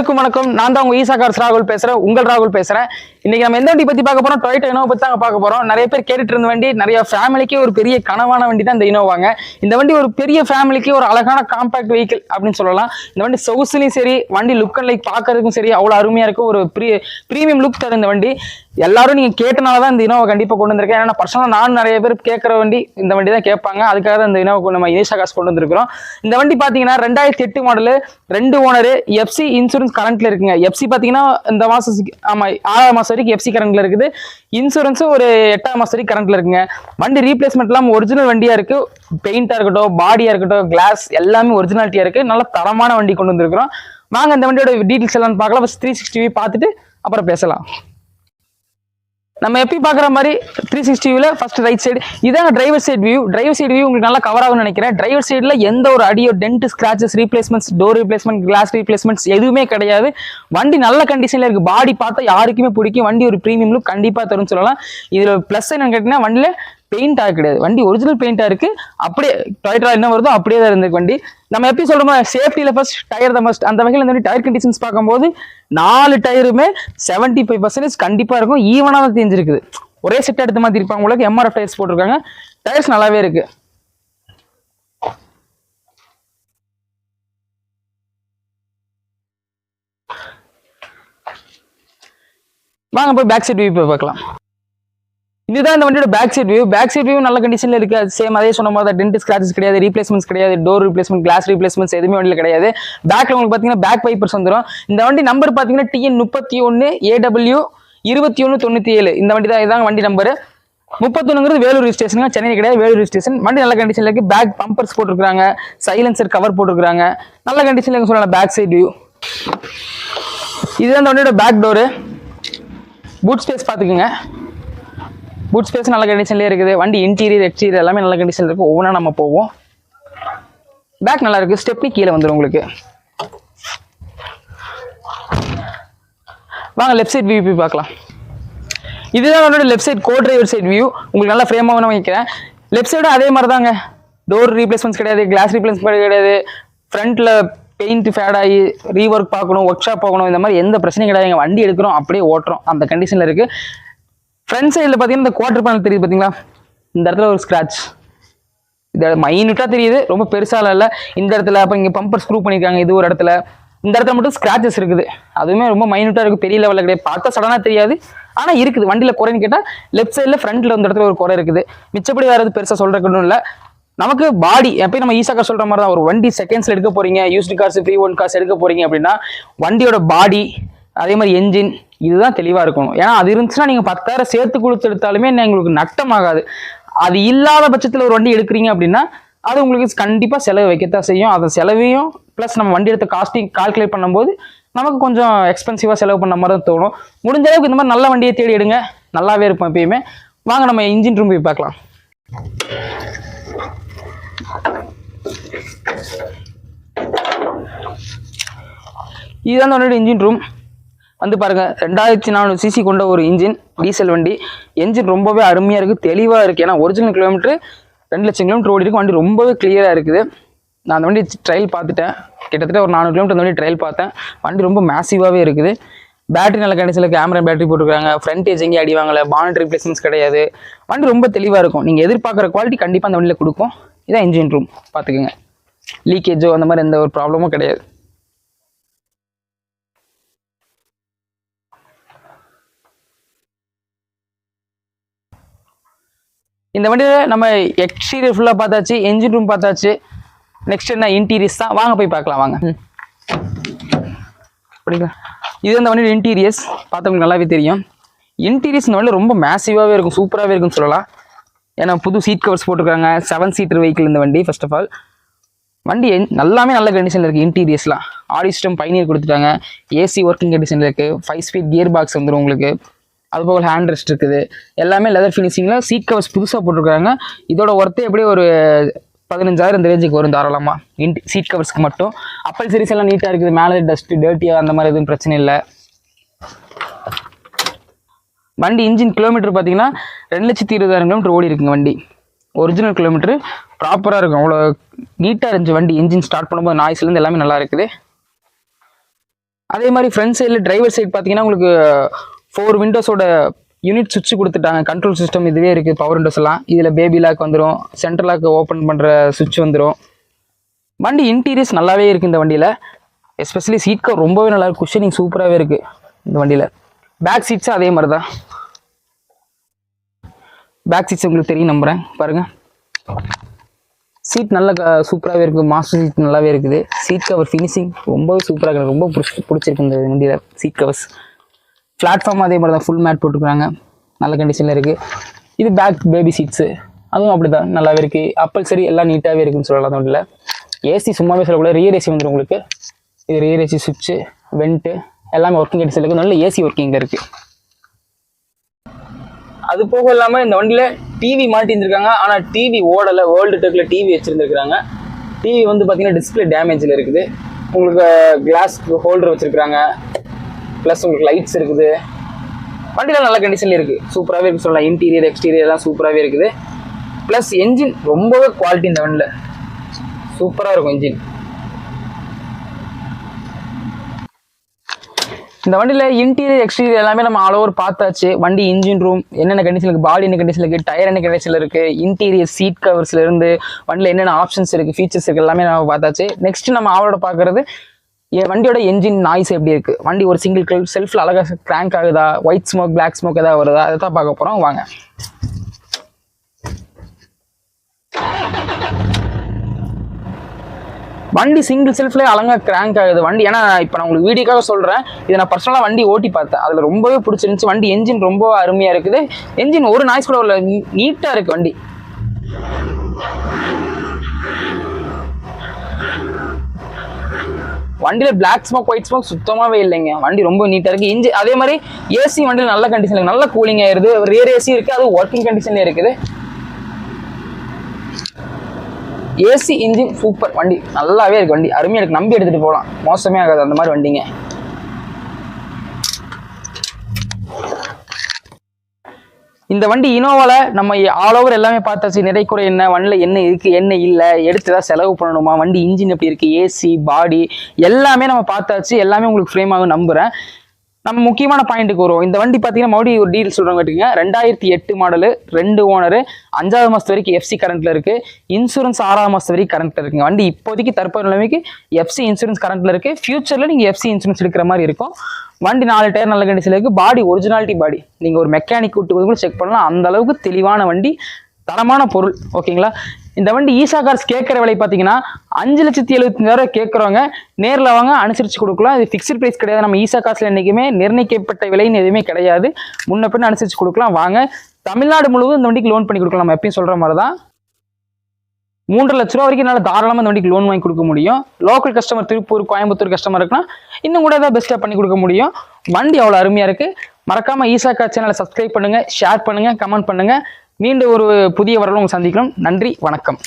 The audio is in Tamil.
அனைவருக்கும் வணக்கம். நான் தான் உங்க ஈசா கார்ஸ் ராகுல் பேசுறேன். உங்கள் ராகுல் பேசுறேன். இன்னைக்கு நம்ம எந்த வண்டி பத்தி பார்க்க போறோம்? டொயோட்டா இனோவா பத்தி தான் பார்க்க போறோம். நிறைய பேர் கேட்டுட்டு இருந்த வண்டி, நிறைய ஃபேமிலிக்கு ஒரு பெரிய கனவான வண்டி தான் இந்த இனோவாங்க. இந்த வண்டி ஒரு பெரிய ஃபேமிலிக்கு ஒரு அழகான காம்பாக்ட் வெஹிக்கிள் அப்படின்னு சொல்லலாம். இந்த வண்டி சொகுசுலையும் சரி, வண்டி லுக் அண்ட் லைக் பார்க்கறதுக்கும் சரி அவ்வளவு அருமையா இருக்கும். ஒரு பிரீமியம் லுக் தரும் இந்த வண்டி. எல்லாரும் நீங்க கேட்டனாலதான் இந்த இனோவா கண்டிப்பா கொண்டு வந்திருக்கேன். ஏன்னா பர்சனலா நானும் நிறைய பேர் கேட்கற வண்டி இந்த வண்டி தான் கேட்பாங்க. அதுக்காக தான் இந்த இனோவா நம்ம ISHA காசு கொண்டு வந்திருக்கிறோம். இந்த வண்டி பாத்தீங்கன்னா 2008 மாடலு, 2 ஓனர், FC இன்சூரன்ஸ் கரண்ட்ல இருக்குங்க. FC பாத்தீங்கன்னா இந்த மாசம் 6 மாசம் வரைக்கும் FC கரண்ட்ல இருக்குது. இன்சூரன்ஸ் ஒரு 8 மாசம் வரைக்கும் கரண்ட்ல இருக்குங்க. வண்டி ரீப்ளேஸ்மெண்ட் எல்லாம் ஒரிஜினல் வண்டியா இருக்கு. பெயிண்டா இருக்கட்டும், பாடியா இருக்கட்டும், கிளாஸ் எல்லாமே ஒரிஜினாலிட்டியா இருக்கு. நல்ல தரமான வண்டி கொண்டு வந்திருக்கிறோம். வாங்க இந்த வண்டியோட டீடைல்ஸ் எல்லாம் பார்க்கலாம். 360 பார்த்துட்டு அப்புறம் பேசலாம். நம்ம எப்படி பாக்குற மாதிரி 360 வியூல ஃபர்ஸ்ட் ரைட் சைடு இதான் driver side view. Driver side view உங்களுக்கு நல்லா கவர் ஆகும்னு நினைக்கிறேன். டிரைவர் சைடுல எந்த ஒரு அடியோ, dent, scratches, replacements, door replacement, glass replacements எதுவுமே கிடையாது. வண்டி நல்ல கண்டிஷன்ல இருக்கு. பாடி பார்த்தா யாருக்குமே பிடிக்கும். வண்டி ஒரு பிரீமியம் லுக் கண்டிப்பா தரும்னு சொல்லலாம். இதுல பிளஸ் என்னன்னு கேட்டீங்கன்னா வண்டியில பெயிண்டா கிடையாது. வண்டி ஒரிஜினல் பெயிண்டா இருக்கு. அப்படியே டொயோட்டா என்ன வருதோ அப்படியே தான் இருந்திருக்கு வண்டி. நம்ம எப்படி சொல்றோமோ சேஃப்டியில ஃபர்ஸ்ட், டயர் தான் ஃபர்ஸ்ட். அந்த வகையில் இந்த டயர் கண்டிஷன்ஸ் பார்க்கும்போது 4 டயருமே 75% கண்டிப்பா இருக்கும். ஈவனா தான் தெரிஞ்சிருக்குது. ஒரே செட் எடுத்த மாதிரி இருப்பாங்க. உங்களுக்கு MRF டயர்ஸ் போட்டிருக்காங்க. டயர்ஸ் நல்லாவே இருக்கு. வாங்க போய் பேக் சைட் வியூ போய் பார்க்கலாம். இதுதான் இந்த வண்டியோட back side view. Back side view நல்ல கண்டிஷன்ல இருக்கு. சேம் அதே சொன்ன மாதிரி டென்ட், ஸ்கிராச்சஸ் கிடையாது, ரீப்ளேஸ்மெண்ட்ஸ் கிடையாது, டோர் ரீப்ளேஸ்மெண்ட், கிளாஸ் ரீப்ளேஸ்மெண்ட்ஸ் எதுவுமே வண்டியில கிடையாது. பேக்ல உங்களுக்கு பாத்தீங்கன்னா பேக் வைப்பர்ஸ் வந்துடும். இந்த வண்டி நம்பர் பாத்தீங்கன்னா TN31 AW 2197. இந்த வண்டி தான், இதான் வண்டி நம்பர். 31ங்கிறது வேலூர் ஸ்டேஷன், சென்னை கிடையாது, வேலூர் ஸ்டேஷன். வண்டி நல்ல கண்டிஷன்ல இருக்கு. பேக் பம்பர்ஸ் போட்டிருக்காங்க, சைலன்சர் கவர் போட்டிருக்காங்க. நல்ல கண்டிஷன்ல இருக்கு சொல்லலாம். பேக் சைட் வியூ இதுதான் இந்த வண்டியோட பேக் டோரு. பூட் ஸ்பேஸ் பாத்துக்கோங்க. பூட் ஸ்பேஸ் நல்ல கண்டிஷன்லேயே இருக்குது. வண்டி இன்டீரியர், எக்ஸ்டீரியர் எல்லாமே நல்ல கண்டிஷன்ல இருக்கு. ஒவ்வொன்றா நம்ம போவோம். பேக் நல்லா இருக்கு. ஸ்டெப்னி கீழே வந்துடும் உங்களுக்கு. வாங்க லெஃப்ட் சைட் வியூ போய் பார்க்கலாம். இதுதான் என்னோட left side co driver side view. உங்களுக்கு நல்லா ஃப்ரேமாக நான் வைக்கிறேன். லெஃப்ட் சைடும் அதே மாதிரி தாங்க. டோர் ரீப்ளேஸ்மெண்ட்ஸ் கிடையாது, கிளாஸ் ரீப்ளேஸ்மெண்ட் கிடையாது. ஃப்ரண்ட்ல பெயிண்ட் ஃபேட் ஆகி ரீஒர்க் பார்க்கணும், ஒர்க் ஷாப் போகணும், இந்த மாதிரி எந்த பிரச்சனையும் கிடையாது. எங்கள் வண்டி எடுக்கிறோம் அப்படியே ஓட்டுறோம், அந்த கண்டிஷனில் இருக்கு. ஃப்ரண்ட் சைடில் பார்த்தீங்கன்னா இந்த குவார்டர் பேனல் தெரியுது பார்த்தீங்களா? இந்த இடத்துல ஒரு ஸ்க்ராட்ச், இது மைன்யூட்டாக தெரியுது, ரொம்ப பெருசால இல்லை. இந்த இடத்துல அப்போ இங்கே பம்பர் ஸ்க்ரூ பண்ணியிருக்காங்க. இது ஒரு இடத்துல, இந்த இடத்துல மட்டும் ஸ்க்ராச்சஸ் இருக்குது. அதுவுமே ரொம்ப மைன்யூட்டாக இருக்குது, பெரிய லெவலில் கிடையாது. பார்த்தா சடனாக தெரியாது, ஆனால் இருக்குது. வண்டியில் குறைன்னு கேட்டால் லெஃப்ட் சைடில் ஃப்ரண்ட்டில் இந்த இடத்துல ஒரு குறை இருக்குது. மிச்சப்படி வேறு எது பெருசாக சொல்கிறதுக்கு இல்லை. நமக்கு பாடி எப்பயும் நம்ம ஈஸா கார் சொல்கிற மாதிரி தான். ஒரு வண்டி செகண்ட்ஸில் எடுக்க போகிறீங்க, used cars, free one cars எடுக்க போகிறீங்க அப்படின்னா வண்டியோட பாடி, அதே மாதிரி என்ஜின், இதுதான் தெளிவாக இருக்கணும். ஏன்னா அது இருந்துச்சுன்னா நீங்கள் 10,000 சேர்த்து கொடுத்து எடுத்தாலுமே உங்களுக்கு நட்டமாகாது. அது இல்லாத பட்சத்தில் ஒரு வண்டி எடுக்கிறீங்க அப்படின்னா அது உங்களுக்கு கண்டிப்பாக செலவு வைக்கத்தான் செய்யும். அந்த செலவையும் ப்ளஸ் நம்ம வண்டி எடுத்த காஸ்டிங் கால்குலேட் பண்ணும்போது நமக்கு கொஞ்சம் எக்ஸ்பென்சிவாக செலவு பண்ண மாதிரி தான் தோணும். முடிஞ்ச அளவுக்கு இந்த மாதிரி நல்ல வண்டியை தேடி எடுங்க, நல்லாவே இருக்கும் எப்பயுமே. வாங்க நம்ம இன்ஜின் ரூம் போய் பார்க்கலாம். இதுதான் என்னோட இன்ஜின் ரூம். வந்து பாருங்க, 2400 cc கொண்ட ஒரு இன்ஜின், டீசல் வண்டி. என்ஜின் ரொம்பவே அருமையாக இருக்குது, தெளிவாக இருக்குது. ஏன்னா ஒரிஜினல் கிலோமீட்டர் 2 லட்சம் கிலோமீட்டர் ஓடி இருக்கு. வண்டி ரொம்பவே கிளியராக இருக்குது. நான் அந்த வண்டி ட்ரையல் பார்த்துட்டேன். கிட்டத்தட்ட ஒரு 400 கிலோமீட்டர் அந்த வண்டி ட்ரையல் பார்த்தேன். வண்டி ரொம்ப மேசிவாகவே இருக்குது. பேட்டரி நல்ல கண்டிஷனில், கேமரா பேட்டரி போட்டுருக்காங்க. ஃப்ரண்ட் ஏஜ் எங்கேயும் அடி வாங்கலை, பானட் ரீப்ளேஸ்மெண்ட்ஸ் கிடையாது. வண்டி ரொம்ப தெளிவாக இருக்கும். நீங்கள் எதிர்பார்க்குற குவாலிட்டி கண்டிப்பாக அந்த வண்டியில் கொடுக்கும். இதான் இன்ஜின் ரூம் பார்த்துக்குங்க. லீக்கேஜோ அந்த மாதிரி எந்த ஒரு ப்ராப்ளமும் கிடையாது. இந்த வண்டியில் நம்ம எக்ஸ்டீரியர் ஃபுல்லாக பார்த்தாச்சு, என்ஜின் ரூம் பார்த்தாச்சு. நெக்ஸ்ட் என்ன இன்டீரியர்ஸ் தான். வாங்க போய் பார்க்கலாம் வாங்க. அப்படிங்களா? இது இந்த வண்டியோட இன்டீரியர்ஸ் பார்த்தவங்களுக்கு நல்லாவே தெரியும். இன்டீரியர்ஸ் இந்த வண்டியில் ரொம்ப மேசிவாகவே இருக்கும், சூப்பராகவே இருக்குன்னு சொல்லலாம். ஏன்னா புது சீட் கவர்ஸ் போட்டிருக்காங்க. 7 சீட்டர் வெஹிக்கிள் இந்த வண்டி. ஃபர்ஸ்ட் ஆஃப் ஆல் வண்டி எல்லாமே நல்ல கண்டிஷனில் இருக்குது. இன்டீரியர்ஸ்லாம் ஆடி சிஸ்டம் பைனியர் கொடுத்துட்டாங்க. AC ஒர்க்கிங் கண்டிஷனில் இருக்குது. 5 ஸ்பீட் கியர் பாக்ஸ் வந்துடும் உங்களுக்கு. அதுபோல் ஹேண்ட் ரெஸ்ட் இருக்குது. எல்லாமே லெதர் ஃபினிஷிங்கில். சீட் கவர்ஸ் புதுசாக போட்டிருக்காங்க. இதோட ஒர்த்தே எப்படியே ஒரு 15,000 இந்த ரேஞ்சுக்கு வரும் தாராளமாக சீட் கவர்ஸ்க்கு மட்டும். அப்பல் சீரிஸ் எல்லாம் நீட்டாக இருக்குது. மேலே டஸ்ட்டு டர்ட்டியாக அந்த மாதிரி எதுவும் பிரச்சனை இல்லை. வண்டி இன்ஜின் கிலோமீட்டர் பார்த்தீங்கன்னா 2,20,000 கிலோமீட்டர் ஓடி இருக்குங்க வண்டி. ஒரிஜினல் கிலோமீட்டர் ப்ராப்பராக இருக்கும். அவ்வளோ நீட்டாக இருந்துச்சு வண்டி. இன்ஜின் ஸ்டார்ட் பண்ணும்போது நாய்ஸ்லேருந்து எல்லாமே நல்லா இருக்குது. அதே மாதிரி ஃப்ரண்ட் சைடில் டிரைவர் சைடு பார்த்தீங்கன்னா உங்களுக்கு 4 விண்டோஸோட யூனிட் சுவிட்ச் கொடுத்துட்டாங்க. கண்ட்ரோல் சிஸ்டம் இதுவே இருக்குது. பவர் விண்டோஸ் எல்லாம் இதில் பேபி லாக் வந்துடும். சென்ட்ரல் லாக் ஓப்பன் பண்ணுற சுவிட்ச் வந்துடும். வண்டி இன்டீரியர்ஸ் நல்லாவே இருக்குது இந்த வண்டியில். எஸ்பெஷலி சீட் கவர் ரொம்பவே நல்லா இருக்குது. குஷனிங் சூப்பராகவே இருக்குது இந்த வண்டியில். பேக் சீட்ஸும் அதே மாதிரி தான். பேக் சீட்ஸ் உங்களுக்கு தெரியும் நம்புகிறேன். பாருங்கள், சீட் நல்லா சூப்பராகவே இருக்குது. மாஸ்டர் சீட் நல்லாவே இருக்குது. சீட் கவர் ஃபினிஷிங் ரொம்பவே சூப்பராக இருக்குது. ரொம்ப பிடிச்சிருக்கு இந்த வண்டியில் சீட் கவர்ஸ். பிளாட்ஃபார்ம் அதே மாதிரி தான், ஃபுல் மேட் போட்டுருக்காங்க, நல்ல கண்டிஷனில் இருக்குது. இது பேக் பேபி சீட்ஸு, அதுவும் அப்படி தான் நல்லாவே இருக்குது. அப்பல் சரி எல்லாம் நீட்டாகவே இருக்குதுன்னு சொல்லலாம் அந்த வண்டியில். ஏசி சும்மாவே சொல்லக்கூடாது. ரியர் ஏசி வந்துடும் உங்களுக்கு. இது ரியர் ஏசி சுவிட்சு, வெண்ட்டு எல்லாமே ஒர்க்கிங் கண்டிஷனில் இருக்குது. நல்ல ஏசி ஒர்க்கிங்கில் இருக்குது. அது போக இல்லாமல் இந்த வண்டியில் டிவி மாட்டி இருந்திருக்காங்க. ஆனால் டிவி ஓடலை. வேர்ல்டு டெக்கில் டிவி வச்சுருந்துருக்காங்க. டிவி வந்து பார்த்தீங்கன்னா டிஸ்பிளே டேமேஜில் இருக்குது. உங்களுக்கு கிளாஸ் ஹோல்டர் வச்சுருக்காங்க. ப்ளஸ் உங்களுக்கு லைட்ஸ் இருக்குது. வண்டியில் நல்ல கண்டிஷனில் இருக்குது. சூப்பராகவே இருக்குது சொல்லலாம். இன்டீரியர் எக்ஸ்டீரியர் எல்லாம் சூப்பராகவே இருக்குது. ப்ளஸ் என்ஜின் ரொம்பவே குவாலிட்டி இந்த வண்டியில் சூப்பராக இருக்கும். என்ஜின் இந்த வண்டியில் இன்டீரியர் எக்ஸ்டீரியர் எல்லாமே நம்ம ஆல் ஓவர் பார்த்தாச்சு. வண்டி இன்ஜின் ரூம் என்னென்ன கண்டிஷன் இருக்குது, பாடி என்ன கண்டிஷன் இருக்குது, டயர் என்ன கண்டிஷனில் இருக்குது, இன்டீரியர் சீட் கவர்ஸ்லேருந்து வண்டியில் என்னென்ன ஆப்ஷன்ஸ் இருக்குது, ஃபீச்சர்ஸ் இருக்குது எல்லாமே நம்ம பார்த்தாச்சு. நெக்ஸ்ட் நம்ம அவளோட பார்க்குறது வண்டியோட என்ஜின் நாய்ஸ் எப்படி இருக்குது, வண்டி ஒரு சிங்கிள் செல்ஃபில் அழகாக கிராங்க் ஆகுதா, ஒயிட் ஸ்மோக் பிளாக் ஸ்மோக் ஏதாவது வருதா, அதை தான் பார்க்க போகிறோம். வாங்க. வண்டி சிங்கிள் செல்ஃப்லேயே அழகாக கிராங்க் ஆகுது வண்டி. ஏன்னா இப்போ நான் உங்களுக்கு வீடியோக்காக சொல்கிறேன். இதை நான் பர்சனலாக வண்டி ஓட்டி பார்த்தேன். அதில் ரொம்பவே பிடிச்சிருந்துச்சு. வண்டி என்ஜின் ரொம்ப அருமையாக இருக்குது. என்ஜின் ஒரு நாய்ஸ் கூட உள்ள நீட்டாக இருக்குது வண்டி. வண்டியில் பிளாக் ஸ்மோக் ஒயிட் ஸ்மோக் சுத்தமாகவே இல்லைங்க. வண்டி ரொம்ப நீட்டாக இருக்குது. இன்ஜின் அதே மாதிரி ஏசி வண்டியில் நல்ல கண்டிஷன் இருக்குது. நல்ல கூலிங் ஆயிடுது. ரியர் ஏசி இருக்குது, அது ஒர்க்கிங் கண்டிஷன்லேயே இருக்குது. AC engine super. வண்டி நல்லாவே இருக்குது. வண்டி அருமையாக இருக்குது. நம்பி எடுத்துகிட்டு போகலாம். மோசமே ஆகாது அந்த மாதிரி வண்டிங்க. இந்த வண்டி இனோவாவில் நம்ம ஆல் ஓவர் எல்லாமே பார்த்தாச்சு. நிறைய குறை என்ன, வண்டியில் என்ன இருக்குது என்ன இல்லை, எடுத்து ஏதாவது செலவு பண்ணணுமா, வண்டி இன்ஜின் எப்படி இருக்குது, ஏசி பாடி எல்லாமே நம்ம பார்த்தாச்சு. எல்லாமே உங்களுக்கு ஃப்ரேம் ஆகும் நம்புகிறேன். நம்ம முக்கியமான பாயிண்ட்டுக்கு வருவோம். இந்த வண்டி பார்த்தீங்கன்னா மறுபடியும் ஒரு டீல் சொல்கிறோம் கேட்டுங்க. 2008 மாடலு, 2 ஓனரு, 5வது மாதத்து வரைக்கும் எஃப்சி கரண்ட்டில் இருக்குது. இன்சூரன்ஸ் 6வது மாதத்து வரைக்கும் கரண்ட்டில் இருக்குங்க. வண்டி இப்போதைக்கு தற்போது நிலைமைக்கு எஃப்சி இன்சூரன்ஸ் கரண்ட்டில் இருக்குது. ஃபியூச்சரில் நீங்கள் எஃப்சி இன்சூரன்ஸ் எடுக்கிற மாதிரி இருக்கும். வண்டி 4 டயர் நல்ல கண்டிஷனில் இருக்குது. பாடி ஒரிஜினாலிட்டி பாடி. நீங்கள் ஒரு மெக்கானிக் கூட்டு போய் கூட செக் பண்ணலாம். அந்த அளவுக்கு தெளிவான வண்டி, தரமான பொருள். ஓகேங்களா. இந்த வண்டி ஈஷா கார்ஸ் கேட்குற விலை பார்த்தீங்கன்னா 5,75,000 கேட்குறவங்க நேரில் வாங்க, அனுசரித்து கொடுக்கலாம். இது ஃபிக்ஸ்ட் ப்ரைஸ் கிடையாது. நம்ம ஈஷா கார்ஸில் என்றைக்குமே நிர்ணயிக்கப்பட்ட விலைன்னு எதுவுமே கிடையாது. முன்ன பின்ன அனுசரித்து கொடுக்கலாம். வாங்க. தமிழ்நாடு முழுவதும் இந்த வண்டிக்கு லோன் பண்ணி கொடுக்கலாம். நம்ம எப்பயும் சொல்கிற மாதிரி தான் 3 லட்ச ரூபா வரைக்கும் என்னால் தாராளமாக இந்த வண்டிக்கு லோன் வாங்கி கொடுக்க முடியும். Local customer Tiruppur Coimbatore customer இருக்குன்னா இன்னும் கூட ஏதாவது பெஸ்ட்டாக பண்ணி கொடுக்க முடியும். வண்டி அவ்வளோ அருமையாக இருக்குது. மறக்காமல் ஈஷா கார் சேனலை சப்ஸ்கிரைப் பண்ணுங்கள், ஷேர் பண்ணுங்கள், கமெண்ட் பண்ணுங்கள். மீண்டும் ஒரு புதிய வரலும் சந்திக்கலாம். நன்றி, வணக்கம்.